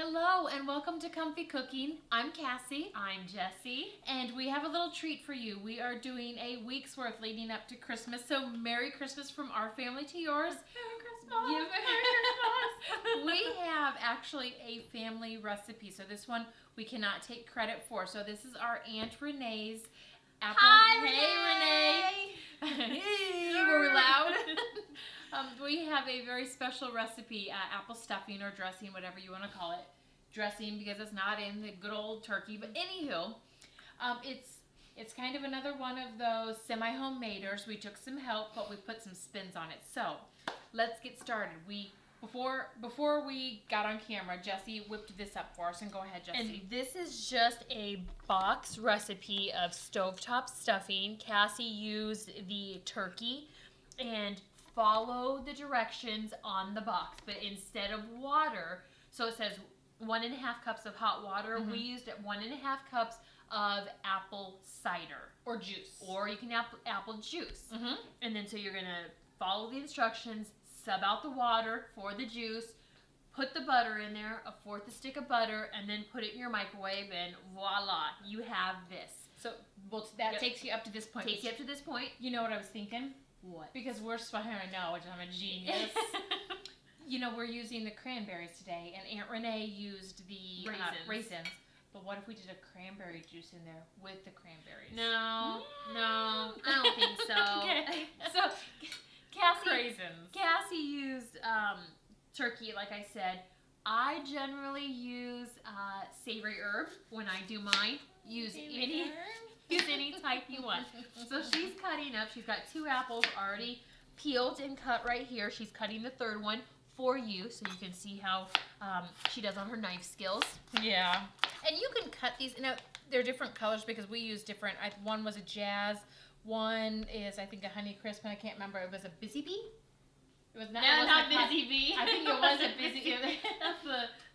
Hello and welcome to Comfy Cooking. I'm Cassie. I'm Jessie. And we have a little treat for you. We are doing a week's worth leading up to Christmas. So Merry Christmas from our family to yours. Merry Christmas. Yeah, Merry Christmas. We have actually a family recipe. So this one we cannot take credit for. So this is our Aunt Renee's apple. Hi, Renee. Hey, were we loud? We have a very special recipe, apple stuffing or dressing, whatever you want to call it. Dressing because it's not in the good old turkey. But anywho, it's kind of another one of those semi-homemaders. We took some help, but we put some spins on it. So let's get started. Before we got on camera, Jessie whipped this up for us. And go ahead, Jessie. And this is just a box recipe of stovetop stuffing. Cassie used the turkey and follow the directions on the box, but instead of water, so it says 1.5 cups of hot water. We used 1.5 cups of apple cider Or juice. or you can apple juice. And then so you're gonna follow the instructions, sub out the water for the juice, put the butter in there, 1/4 stick of butter, and then put it in your microwave, and voila, you have this. So that takes you up to this point. Takes you up to this point. You know what I was thinking? What? Because we're supposed to know, which I'm a genius. You know, we're using the cranberries today, and Aunt Renee used the raisins. But what if we did a cranberry juice in there with the cranberries? No, I don't think so. Okay. So, Raisins. Cassie used turkey, like I said. I generally use savory herb when I do mine. Use any type you want. So she's cutting up. She's got 2 apples already peeled and cut right here. She's cutting the 3rd one for you, so you can see how she does on her knife skills. Yeah. And you can cut these. Now, they're different colors because we use different. One was a jazz. One is, I think, a honey crisp, and I can't remember. It was a busy bee? It was not. No, not busy bee. I think it was a busy bee.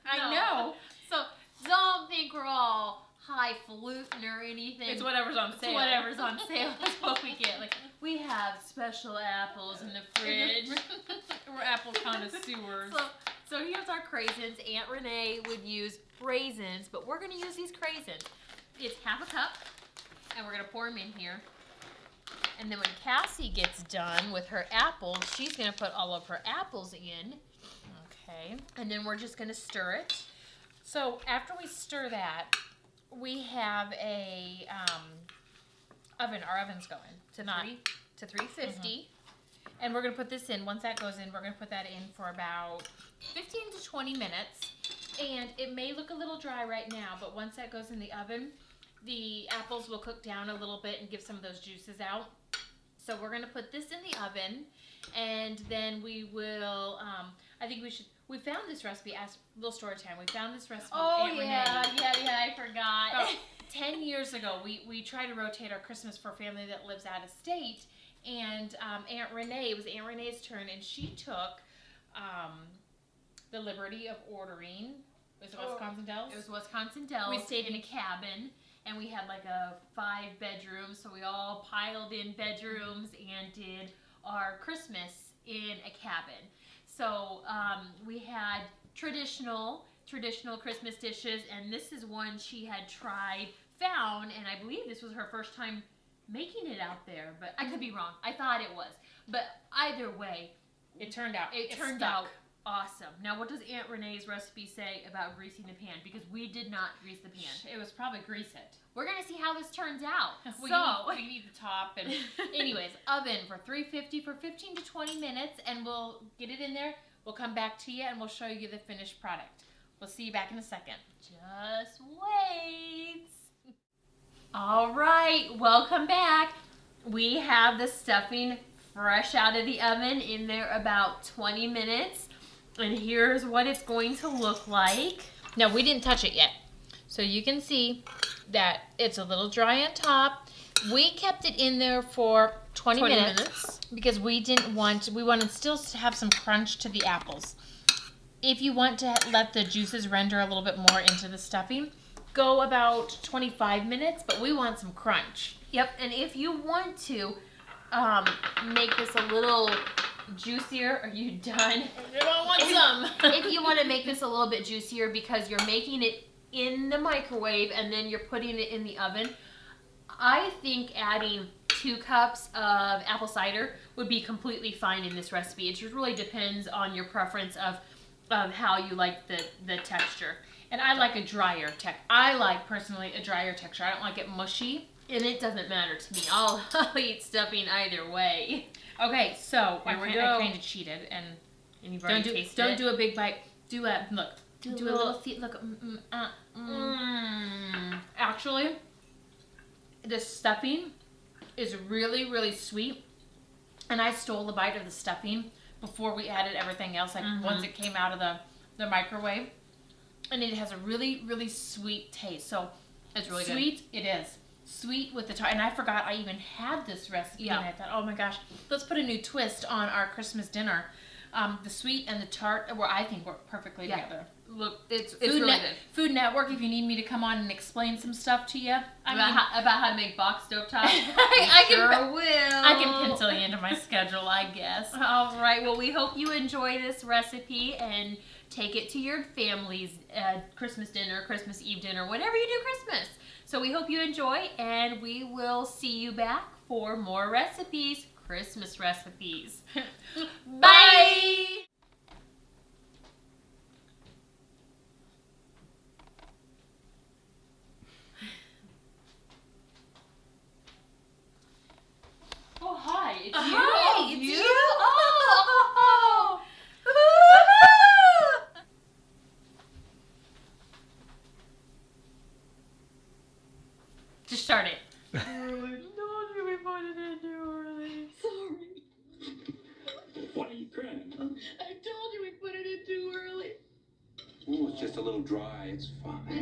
I know. So don't think we're all highfalutin or anything. It's whatever's on sale. It's whatever's on sale is what we get. Like, we have special apples in the fridge. We're apple connoisseurs. So here's our craisins. Aunt Renee would use raisins, but we're going to use these craisins. It's 1/2 cup, and we're going to pour them in here. And then when Cassie gets done with her apples, she's going to put all of her apples in. Okay. And then we're just going to stir it. So after we stir that, we have a oven. Our oven's going to 350. And we're going to put this in. Once that goes in, we're going to put that in for about 15 to 20 minutes. And it may look a little dry right now, but once that goes in the oven, the apples will cook down a little bit and give some of those juices out. So we're going to put this in the oven, and then we will, I think we found this recipe, as little story time, we found this recipe Aunt Renee. I forgot. About 10 years ago, we try to rotate our Christmas for a family that lives out of state, and Aunt Renee, it was Aunt Renee's turn, and she took the liberty of ordering, was it Wisconsin Dells? It was Wisconsin Dells. We stayed in a cabin, and we had like a 5 bedroom, so we all piled in bedrooms and did our Christmas in a cabin. So we had traditional Christmas dishes, and this is one she had found, and I believe this was her first time making it out there, but I could be wrong. I thought it was. But either way, it turned out. It turned out awesome. Now, what does Aunt Renee's recipe say about greasing the pan? Because we did not grease the pan. It was probably grease it. We're going to see how this turns out. We need the top. And anyways, oven for 350 for 15 to 20 minutes, and we'll get it in there. We'll come back to you, and we'll show you the finished product. We'll see you back in a second. Just wait. All right, welcome back. We have the stuffing fresh out of the oven in there about 20 minutes. And here's what it's going to look like. Now, we didn't touch it yet, so you can see that it's a little dry on top. We kept it in there for 20 minutes because we wanted still to have some crunch to the apples. If you want to let the juices render a little bit more into the stuffing, go about 25 minutes, but we want some crunch. Yep, and if you want to make this a little juicier, are you done? I want some. If you want to make this a little bit juicier because you're making it in the microwave and then you're putting it in the oven, I think adding 2 cups of apple cider would be completely fine in this recipe. It just really depends on your preference of how you like the texture. And I like a drier texture. I like, personally, a drier texture. I don't like it mushy. And it doesn't matter to me. I'll eat stuffing either way. Okay, so Here we I go. kind of cheated, and You've already tasted don't it. do a big bite. Do a look. Do a little look. Actually, the stuffing is really, really sweet, and I stole a bite of the stuffing before we added everything else. Like once it came out of the microwave, and it has a really, really sweet taste. So It's really sweet. It is sweet with the tart. And I forgot I even had this recipe, and I thought, oh my gosh, let's put a new twist on our Christmas dinner. The sweet and the tart, I think work perfectly together. Look, it's really good. Food Network, if you need me to come on and explain some stuff to you, About how to make box stovetop? I Sure will. I can pencil you into my schedule, I guess. All right. Well, we hope you enjoy this recipe and take it to your family's Christmas dinner, Christmas Eve dinner, whenever you do Christmas. So we hope you enjoy, and we will see you back for more recipes, Christmas recipes. Bye! Oh, hi. It's you. Hi, Oh, it's you. you. Oh. Just start it. Why are you crying? I told you we put it in too early. Oh, it's just a little dry. It's fine.